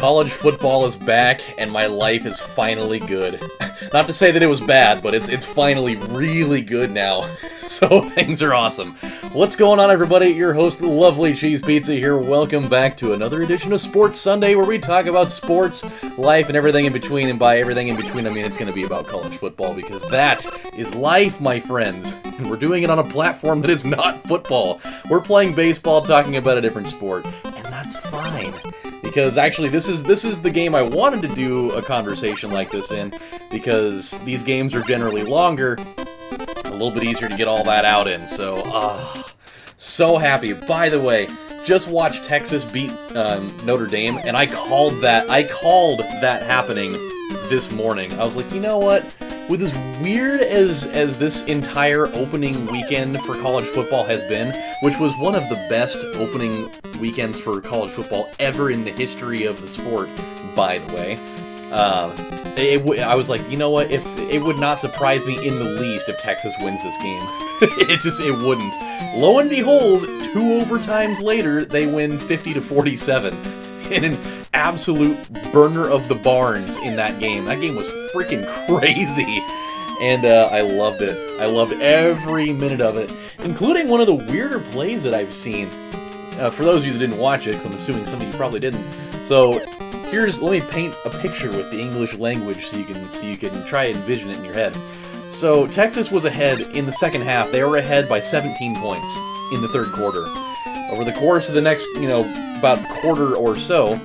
College football is back, and my life is finally good. Not to say that it was bad, but it's finally really good now. So things are awesome. What's going on, everybody? Your host, LovelyCheesePizza here. Welcome back to another edition of Sports Sunday, where we talk about sports, life, and everything in between. And by everything in between, I mean it's going to be about college football, because that is life, my friends. And we're doing it on a platform that is not football. We're playing baseball, talking about a different sport, and that's fine. Because actually, this is the game I wanted to do a conversation like this in, because these games are generally longer, a little bit easier to get all that out in. So happy. By the way, just watched Texas beat Notre Dame, and I called that happening this morning. I was like, you know what? With as weird as this entire opening weekend for college football has been, which was one of the best opening weekends for college football ever in the history of the sport, by the way, I was like, you know what? If it would not surprise me in the least if Texas wins this game. it wouldn't. Lo and behold, 2 overtimes later, they win 50-47 in an absolute burner of the barns in that game. That game was freaking crazy, and I loved it. I loved every minute of it, including one of the weirder plays that I've seen. For those of you that didn't watch it, because I'm assuming some of you probably didn't. So let me paint a picture with the English language so you can try and envision it in your head. So Texas was ahead in the second half. They were ahead by 17 points in the third quarter. Over the course of the next, about quarter or so,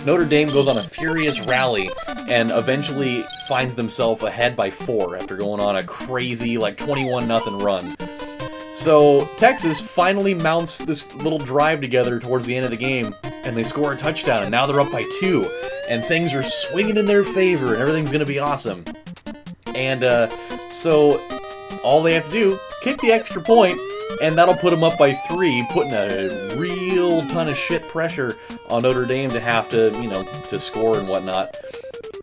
Notre Dame goes on a furious rally and eventually finds themselves ahead by 4 after going on a crazy, 21-0 run. So Texas finally mounts this little drive together towards the end of the game, and they score a touchdown, and now they're up by 2, and things are swinging in their favor, and everything's going to be awesome. And so all they have to do is kick the extra point, and that'll put them up by 3, putting a real ton of shit pressure on Notre Dame to have to, to score and whatnot.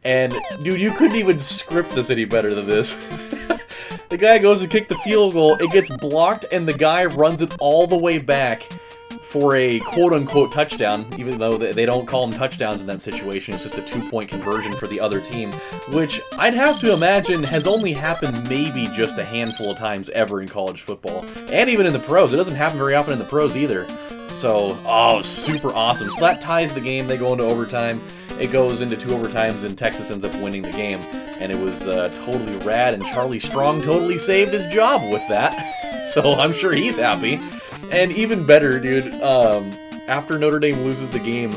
And, dude, you couldn't even script this any better than this. The guy goes to kick the field goal, it gets blocked, and the guy runs it all the way back for a quote-unquote touchdown, even though they don't call them touchdowns in that situation. It's just a 2-point conversion for the other team, which I'd have to imagine has only happened maybe just a handful of times ever in college football. And even in the pros. It doesn't happen very often in the pros either. So, super awesome. So that ties the game. They go into overtime. It goes into 2 overtimes, and Texas ends up winning the game. And it was totally rad, and Charlie Strong totally saved his job with that. So I'm sure he's happy. And even better, dude, after Notre Dame loses the game,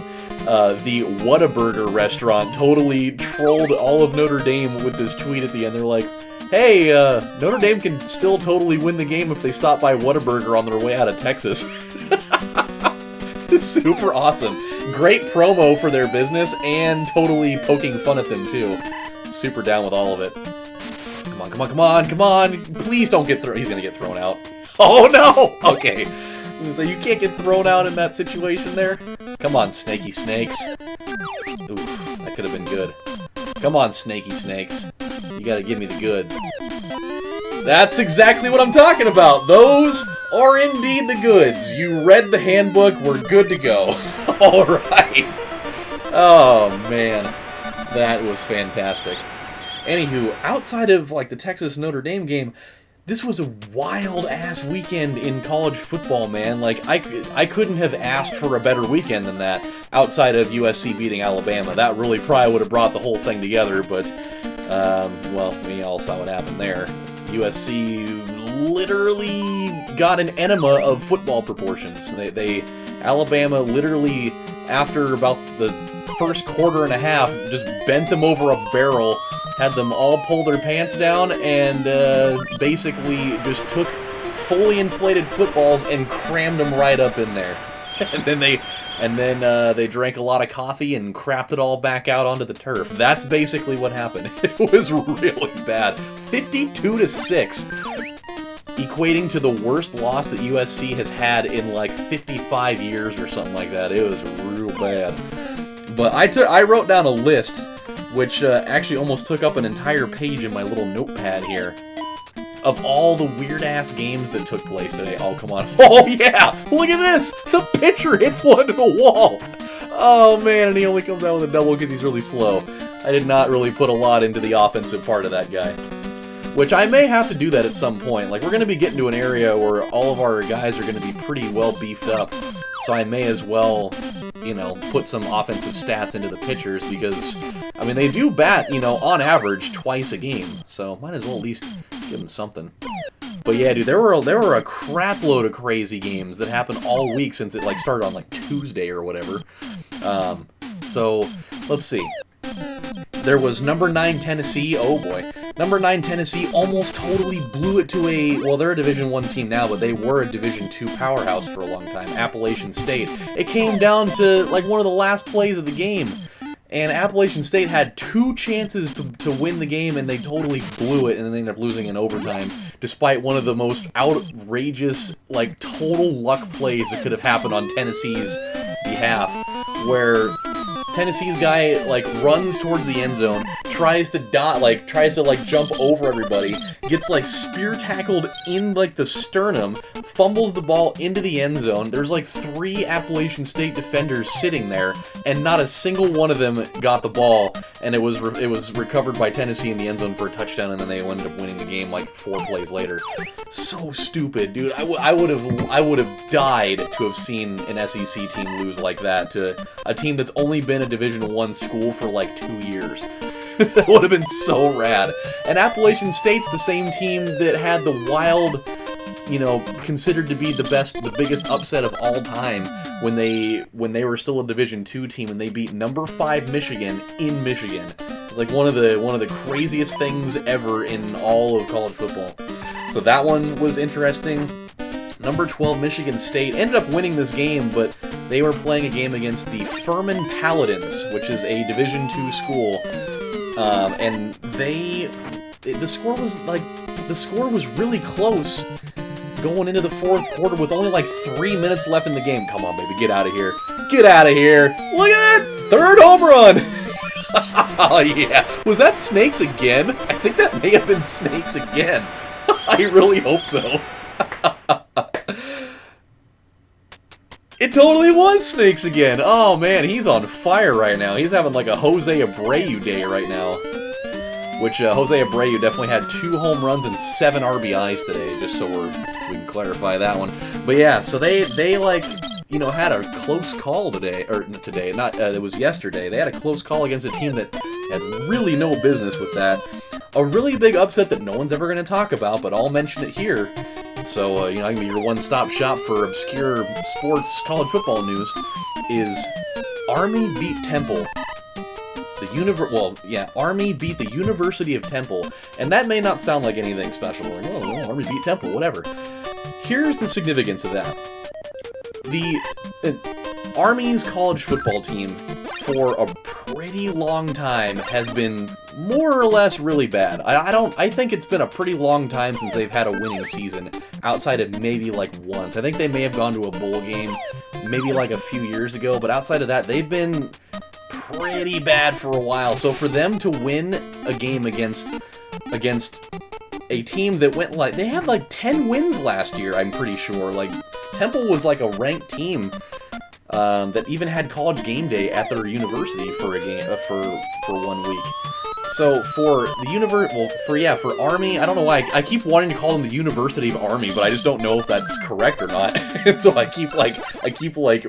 the Whataburger restaurant totally trolled all of Notre Dame with this tweet at the end. They're like, hey, Notre Dame can still totally win the game if they stop by Whataburger on their way out of Texas. It's super awesome. Great promo for their business, and totally poking fun at them, too. Super down with all of it. Come on. Please don't get thrown. He's going to get thrown out. Oh, no! Okay. So you can't get thrown out in that situation there? Come on, snaky snakes. Oof, that could have been good. Come on, snaky snakes. You got to give me the goods. That's exactly what I'm talking about. Those are indeed the goods. You read the handbook. We're good to go. All right. Oh, man. That was fantastic. Anywho, outside of the Texas Notre Dame game, this was a wild-ass weekend in college football, man. I couldn't have asked for a better weekend than that, outside of USC beating Alabama. That really probably would have brought the whole thing together, but, we all saw what happened there. USC literally got an enema of football proportions. Alabama literally, after about the first quarter and a half, just bent them over a barrel, had them all pull their pants down, and basically just took fully inflated footballs and crammed them right up in there. And then they drank a lot of coffee and crapped it all back out onto the turf. That's basically what happened. It was really bad. 52-6, equating to the worst loss that USC has had in 55 years or something like that. It was real bad. But I wrote down a list, which actually almost took up an entire page in my little notepad here, of all the weird-ass games that took place today. Oh, come on. Oh, yeah! Look at this! The pitcher hits one to the wall! Oh man, and he only comes out with a double because he's really slow. I did not really put a lot into the offensive part of that guy. Which I may have to do that at some point. Like, we're going to be getting to an area where all of our guys are going to be pretty well beefed up. So I may as well, you know, put some offensive stats into the pitchers because, I mean, they do bat, you know, on average twice a game. So might as well at least give them something. But yeah, dude, there were a crap load of crazy games that happened all week since it, like, started on, like, Tuesday or whatever. So, let's see. There was number 9 Tennessee, oh boy. Number 9 Tennessee almost totally blew it to a, well, they're a Division I team now, but they were a Division II powerhouse for a long time, Appalachian State. It came down to, like, one of the last plays of the game, and Appalachian State had 2 chances to win the game, and they totally blew it, and then they ended up losing in overtime, despite one of the most outrageous, like, total luck plays that could have happened on Tennessee's behalf, where Tennessee's guy, like, runs towards the end zone, tries to jump over everybody, gets, like, spear tackled in, like, the sternum, fumbles the ball into the end zone. There's, like, 3 Appalachian State defenders sitting there, and not a single one of them got the ball, and it was recovered by Tennessee in the end zone for a touchdown, and then they ended up winning the game, like, 4 plays later. So stupid, dude. I would have died to have seen an SEC team lose like that to a team that's only been a Division I school for like 2 years. That would have been so rad. And Appalachian State's the same team that had the wild, you know, considered to be the biggest upset of all time when they were still a Division II team and they beat number 5 Michigan in Michigan. It's like one of the craziest things ever in all of college football. So that one was interesting. Number 12 Michigan State ended up winning this game, but they were playing a game against the Furman Paladins, which is a Division II school, and the score was really close going into the 4th quarter with only like 3 minutes left in the game. Come on, baby, get out of here. Get out of here. Look at that! 3rd home run! Oh, yeah. Was that Snakes again? I think that may have been Snakes again. I really hope so. It totally was Snakes again! Oh man, he's on fire right now. He's having like a Jose Abreu day right now. Which, Jose Abreu definitely had 2 home runs and 7 RBIs today, just so we can clarify that one. But yeah, so they like, you know, had a close call today, or today, it was yesterday. They had a close call against a team that had really no business with that. A really big upset that no one's ever going to talk about, but I'll mention it here. So, you know, I can be your one-stop shop for obscure sports college football news, is Army beat Temple. Army beat the University of Temple, and that may not sound like anything special. Like, oh, Army beat Temple, whatever. Here's the significance of that. The Army's college football team, for a pretty long time, has been more or less really bad. I think it's been a pretty long time since they've had a winning season, outside of maybe like once. I think they may have gone to a bowl game maybe like a few years ago, but outside of that, they've been pretty bad for a while. So for them to win a game against a team that went like, they had like 10 wins last year, I'm pretty sure. Like, Temple was like a ranked team that even had college game day at their university for a game for 1 week. So for the for Army, I don't know why I keep wanting to call them the University of Army, but I just don't know if that's correct or not. And so I keep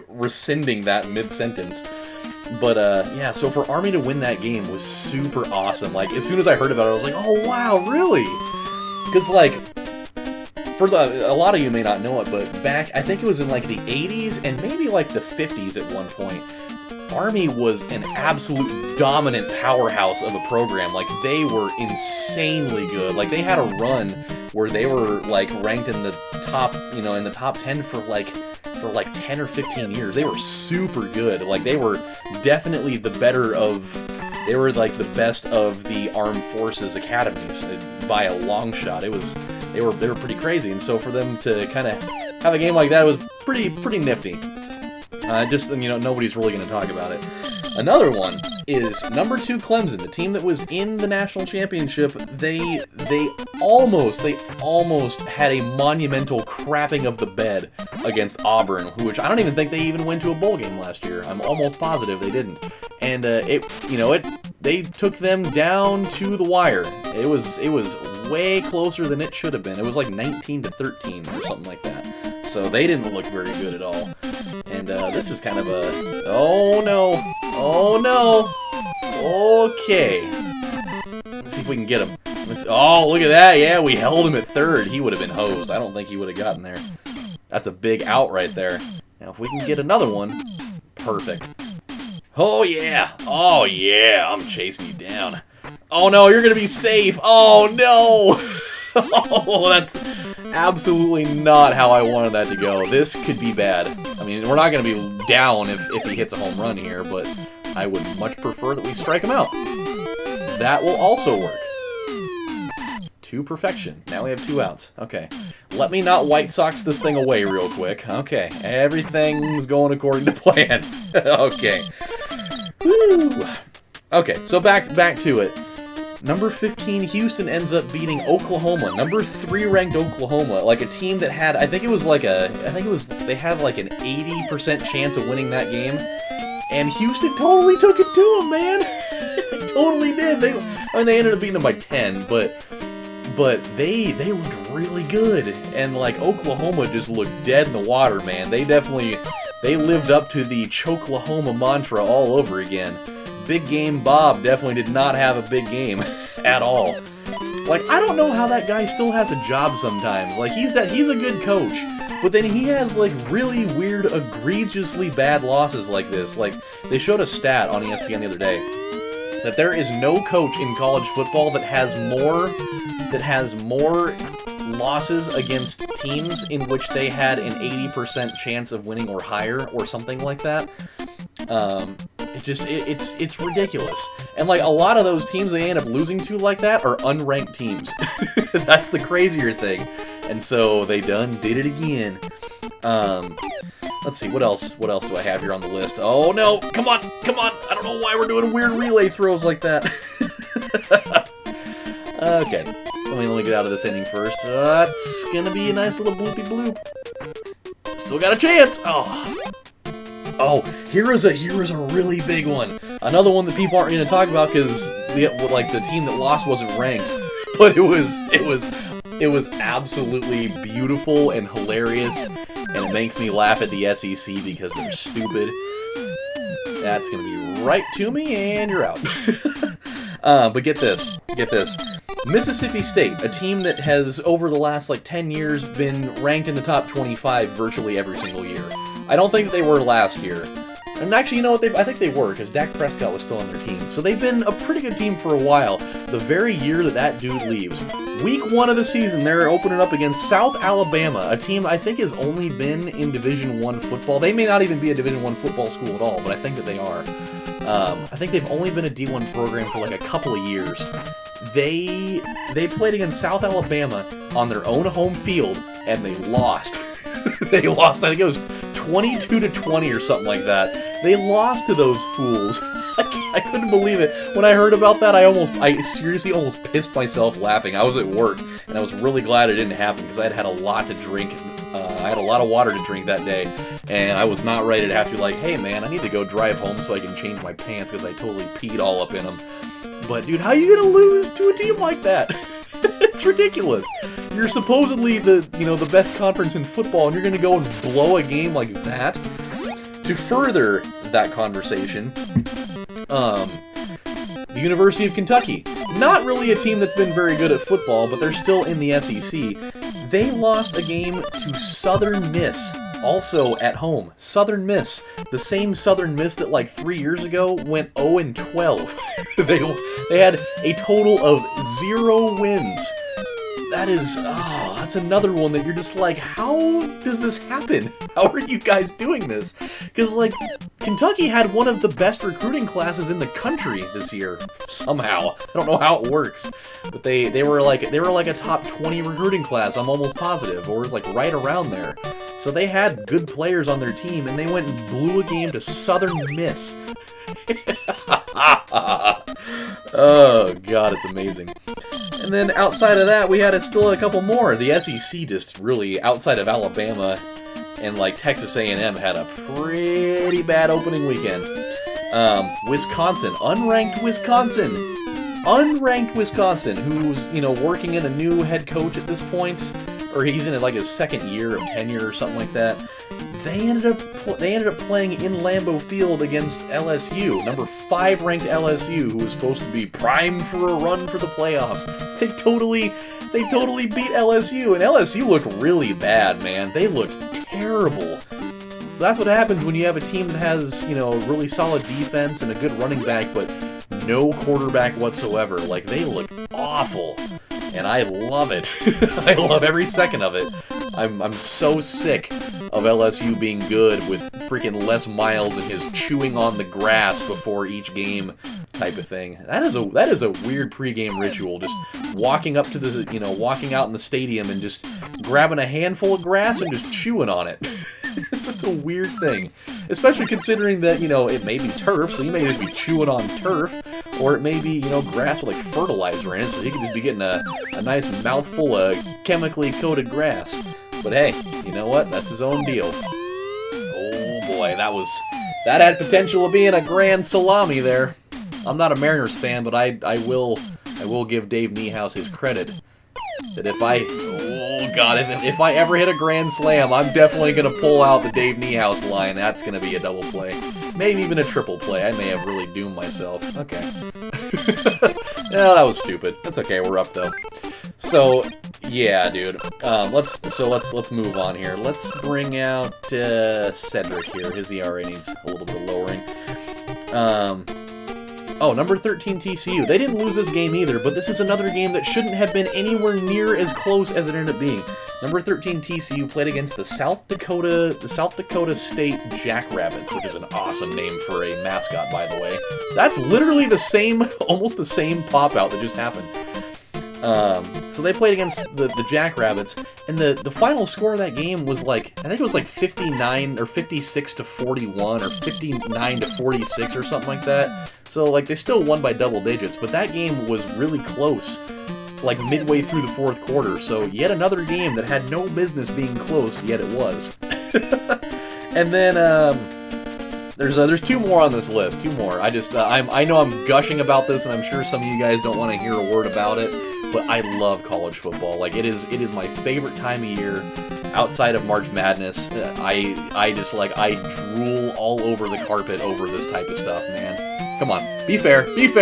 rescinding that mid-sentence. But yeah, so for Army to win that game was super awesome. Like, as soon as I heard about it, I was like, oh wow, really? Because like, a lot of you may not know it, but back, I think it was in like the 80s and maybe like the 50s at one point, Army was an absolute dominant powerhouse of a program. Like, they were insanely good. Like, they had a run where they were like ranked in the top, you know, in the top 10 for like 10 or 15 years. They were super good. Like, they were definitely the best of the armed forces academies by a long shot. They were pretty crazy, and so for them to kind of have a game like that was pretty nifty. Just, you know, nobody's really going to talk about it. Another one is number 2 Clemson, the team that was in the national championship. They almost had a monumental crapping of the bed against Auburn, which I don't even think they even went to a bowl game last year. I'm almost positive they didn't. And they took them down to the wire. It was way closer than it should have been. It was like 19-13 or something like that. So they didn't look very good at all. And this is kind of a... Oh, no. Oh, no. Okay. Let's see if we can get him. Oh, look at that. Yeah, we held him at third. He would have been hosed. I don't think he would have gotten there. That's a big out right there. Now, if we can get another one, perfect. Oh, yeah. Oh, yeah. I'm chasing you down. Oh, no, you're going to be safe. Oh, no. Oh, that's absolutely not how I wanted that to go. This could be bad. I mean, we're not going to be down if he hits a home run here, but I would much prefer that we strike him out. That will also work. To perfection. Now we have 2 outs. Okay. Let me not White Sox this thing away real quick. Okay. Everything's going according to plan. Okay. Woo. Okay, so back to it. Number 15, Houston ends up beating Oklahoma. Number 3 ranked Oklahoma, like a team that had, they had like an 80% chance of winning that game. And Houston totally took it to them, man. They totally did. They ended up beating them by 10, but they looked really good. And like Oklahoma just looked dead in the water, man. They lived up to the Choklahoma mantra all over again. Big Game Bob definitely did not have a big game at all. Like, I don't know how that guy still has a job sometimes. Like, he's a good coach, but then he has, like, really weird, egregiously bad losses like this. Like, they showed a stat on ESPN the other day that there is no coach in college football that has more losses against teams in which they had an 80% chance of winning or higher, or something like that. It's ridiculous. And like a lot of those teams they end up losing to like that are unranked teams. That's the crazier thing. And so they did it again. Let's see, what else do I have here on the list? Oh no, come on. I don't know why we're doing weird relay throws like that. Okay. Let me get out of this inning first. That's gonna be a nice little bloopy bloop. Still got a chance. Oh, here is a really big one. Another one that people aren't going to talk about because the team that lost wasn't ranked, but it was absolutely beautiful and hilarious, and it makes me laugh at the SEC because they're stupid. That's going to be right to me, and you're out. But get this. Mississippi State, a team that has, over the last, 10 years, been ranked in the top 25 virtually every single year. I don't think that they were last year. And actually, you know what? I think they were, because Dak Prescott was still on their team. So they've been a pretty good team for a while. The very year that dude leaves. Week 1 of the season, they're opening up against South Alabama, a team I think has only been in Division I football. They may not even be a Division I football school at all, but I think that they are. I think they've only been a D1 program for a couple of years. They played against South Alabama on their own home field, and they lost. They lost, I think it was 22-20 or something like that. They lost to those fools. I couldn't believe it. When I heard about that, I seriously almost pissed myself laughing. I was at work, and I was really glad it didn't happen, because I had a lot to drink. I had a lot of water to drink that day, and I was not ready to have to be like, hey man, I need to go drive home so I can change my pants, because I totally peed all up in them. But dude, how are you gonna lose to a team like that? It's ridiculous. You're supposedly the best conference in football, and you're gonna go and blow a game like that? To further that conversation, the University of Kentucky. Not really a team that's been very good at football, but they're still in the SEC. They lost a game to Southern Miss, also at home. Southern Miss. The same Southern Miss that 3 years ago went 0-12. They had a total of 0 wins. That's another one that you're just like, how does this happen? How are you guys doing this? Because, Kentucky had one of the best recruiting classes in the country this year, somehow. I don't know how it works, but they were a top 20 recruiting class, I'm almost positive, or it was, right around there. So they had good players on their team, and they went and blew a game to Southern Miss. Oh, God, it's amazing. And then outside of that, we had still a couple more. The SEC just really, outside of Alabama and like Texas A&M, had a pretty bad opening weekend. Wisconsin, unranked Wisconsin, who's, you know, working in a new head coach at this point, or he's in like his second year of tenure or something like that. They ended up playing in Lambeau Field against LSU, number 5 ranked LSU, who was supposed to be primed for a run for the playoffs. They totally beat LSU, and LSU looked really bad, man. They looked terrible. That's what happens when you have a team that has, you know, really solid defense and a good running back, but no quarterback whatsoever. Like, they look awful, and I love it. I love every second of it. I'm so sick of LSU being good with freaking Les Miles and his chewing on the grass before each game type of thing. That is a weird pregame ritual. Just walking up to the, you know, walking out in the stadium and just grabbing a handful of grass and just chewing on it. It's just a weird thing. Especially considering that, you know, it may be turf, so you may just be chewing on turf, or it may be, you know, grass with like fertilizer in it, so you could just be getting a nice mouthful of chemically coated grass. But hey, you know what? That's his own deal. Oh boy, that had potential of being a grand salami there. I'm not a Mariners fan, but I will give Dave Niehaus his credit. That if I ever hit a grand slam, I'm definitely gonna pull out the Dave Niehaus line. That's gonna be a double play, maybe even a triple play. I may have really doomed myself. Okay. Yeah, that was stupid. That's okay. We're up though. So yeah, dude. Let's move on here. Let's bring out Cedric here. His ERA needs a little bit of lowering. Oh, number 13 TCU. They didn't lose this game either, but this is another game that shouldn't have been anywhere near as close as it ended up being. Number 13 TCU played against the South Dakota State Jackrabbits, which is an awesome name for a mascot, by the way. That's literally the same, almost the same pop-out that just happened. So they played against the Jackrabbits, and the final score of that game was like, I think it was like 59 or 56 to 41 or 59 to 46 or something like that. So like they still won by double digits, but that game was really close, like midway through the fourth quarter. So yet another game that had no business being close, yet it was. And then there's 2 more on this list. 2 more. I know I'm gushing about this, and I'm sure some of you guys don't want to hear a word about it. But I love college football. Like it is my favorite time of year outside of March Madness. I drool all over the carpet over this type of stuff, man. Come on, be fair. It's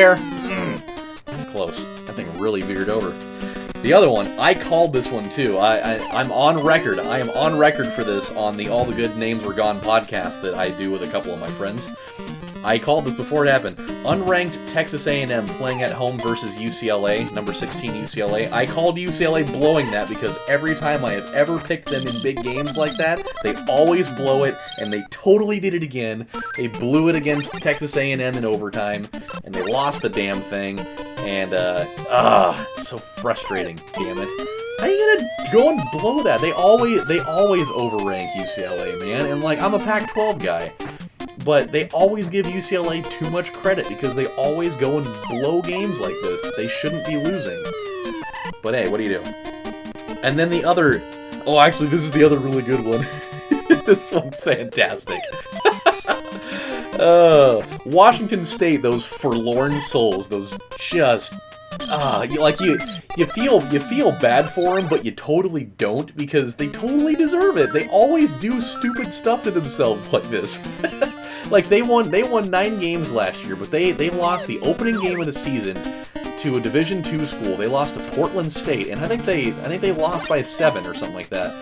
close. That thing really veered over. The other one, I called this one too. I'm on record. I am on record for this on the All the Good Names Were Gone podcast that I do with a couple of my friends. I called this before it happened. Unranked Texas A&M playing at home versus UCLA, number 16 UCLA. I called UCLA blowing that because every time I have ever picked them in big games like that, they always blow it, and they totally did it again. They blew it against Texas A&M in overtime, and they lost the damn thing, and, it's so frustrating, damn it. How are you gonna go and blow that? They always overrank UCLA, man, and, like, I'm a Pac-12 guy. But they always give UCLA too much credit because they always go and blow games like this that they shouldn't be losing. But hey, what do you do? And then the other... Oh, actually, this is the other really good one. This one's fantastic. Washington State, those forlorn souls, those just... you feel bad for them, but you totally don't because they totally deserve it. They always do stupid stuff to themselves like this. Like they won 9 games last year, but they lost the opening game of the season to a Division II school. They lost to Portland State, and I think they lost by 7 or something like that.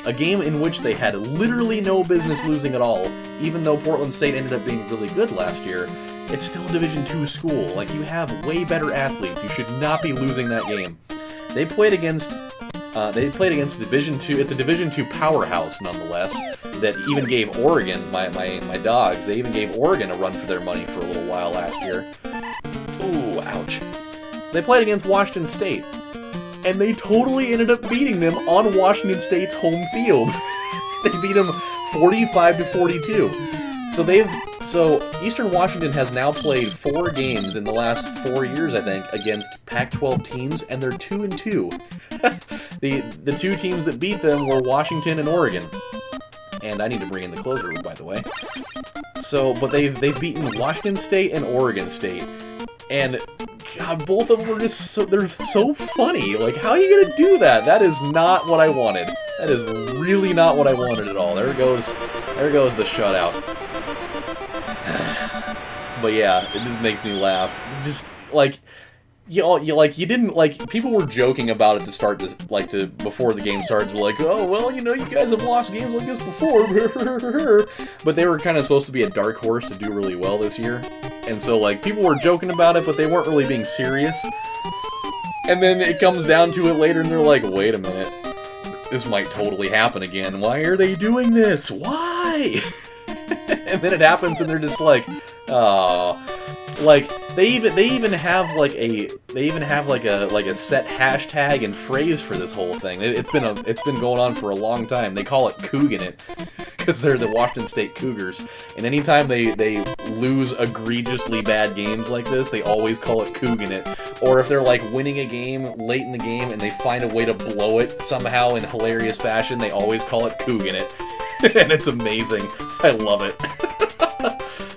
A game in which they had literally no business losing at all, even though Portland State ended up being really good last year. It's still a Division II school. Like, you have way better athletes. You should not be losing that game. They played against Division II. It's a Division II powerhouse, nonetheless, that even gave Oregon, my dogs, they even gave Oregon a run for their money for a little while last year. Ooh, ouch. They played against Washington State, and they totally ended up beating them on Washington State's home field. They beat them 45-42. So So, Eastern Washington has now played 4 games in the last 4 years, I think, against Pac-12 teams, and they're 2-2. The 2 teams that beat them were Washington and Oregon. And I need to bring in the closer, by the way. So, but they've beaten Washington State and Oregon State. And, God, both of them are just they're so funny. Like, how are you gonna do that? That is not what I wanted. That is really not what I wanted at all. There goes the shutout. But yeah, it just makes me laugh. Just like you didn't like people were joking about it to start this before the game started. They're like, oh well, you guys have lost games like this before, but they were kind of supposed to be a dark horse to do really well this year, and so like people were joking about it, but they weren't really being serious. And then it comes down to it later, and they're like, wait a minute, this might totally happen again. Why are they doing this? Why? And then it happens, and they're just like, oh, like they even have like a set hashtag and phrase for this whole thing. It's been going on for a long time. They call it Cougin' it because they're the Washington State Cougars, and anytime they lose egregiously bad games like this, they always call it Cougin' it. Or if they're like winning a game late in the game and they find a way to blow it somehow in hilarious fashion, they always call it Cougin' it. And it's amazing. I love it.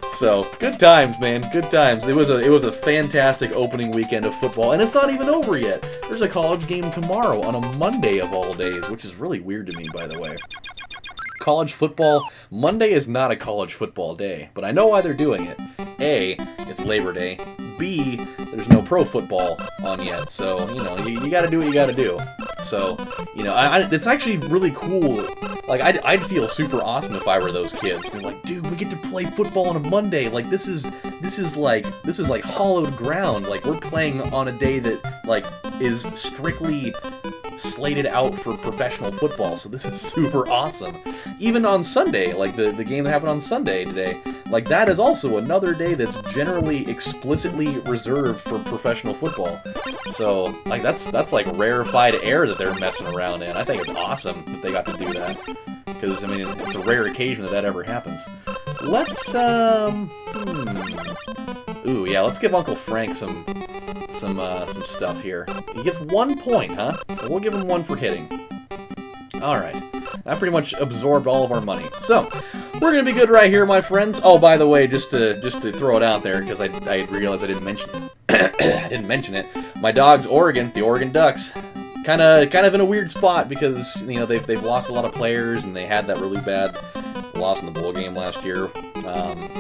So, good times, man. Good times. It was a fantastic opening weekend of football, and it's not even over yet. There's a college game tomorrow on a Monday of all days, which is really weird to me, by the way. College football, Monday is not a college football day, but I know why they're doing it. A, it's Labor Day. B, there's no pro football on yet, so, you gotta do what you gotta do. So, it's actually really cool. Like, I'd feel super awesome if I were those kids. Be like, dude, we get to play football on a Monday. Like, this is like hollowed ground. Like, we're playing on a day that, like, is strictly slated out for professional football, so this is super awesome. Even on Sunday, like the game that happened on Sunday today, like that is also another day that's generally explicitly reserved for professional football. So, like that's like rarefied air that they're messing around in. I think it's awesome that they got to do that, because I mean it's a rare occasion that ever happens. Let's ooh yeah, let's give Uncle Frank some stuff here. He gets 1 point, huh? We'll give him 1 for hitting. Alright. That pretty much absorbed all of our money. So, we're gonna be good right here, my friends. Oh, by the way, just to throw it out there, because I realized I didn't mention it. I didn't mention it. My dog's Oregon, the Oregon Ducks. Kind of in a weird spot because, they've lost a lot of players, and they had that really bad loss in the bowl game last year.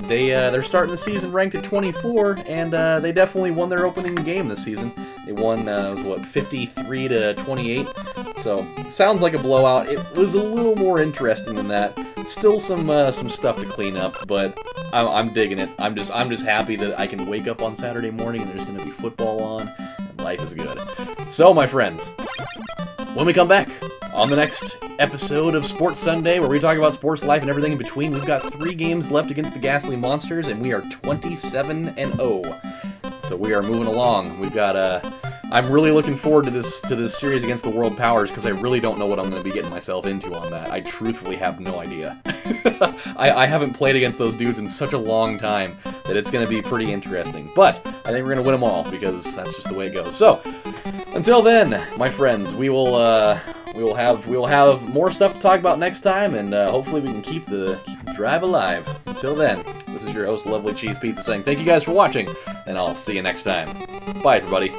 They're starting the season ranked at 24, and they definitely won their opening game this season. They won 53-28. So sounds like a blowout. It was a little more interesting than that. Still some stuff to clean up, but I'm digging it. I'm just happy that I can wake up on Saturday morning and there's going to be football on, and life is good. So my friends, when we come back on the next episode of Sports Sunday, where we talk about sports, life, and everything in between, we've got 3 games left against the Ghastly Monsters, and we are 27-0. So we are moving along. We've got I'm really looking forward to this series against the World Powers, because I really don't know what I'm going to be getting myself into on that. I truthfully have no idea. I haven't played against those dudes in such a long time that it's going to be pretty interesting. But I think we're going to win them all, because that's just the way it goes. So, until then, my friends, we will have more stuff to talk about next time, and hopefully we can keep the drive alive. Until then, this is your host, Lovely Cheese Pizza, saying thank you guys for watching, and I'll see you next time. Bye, everybody.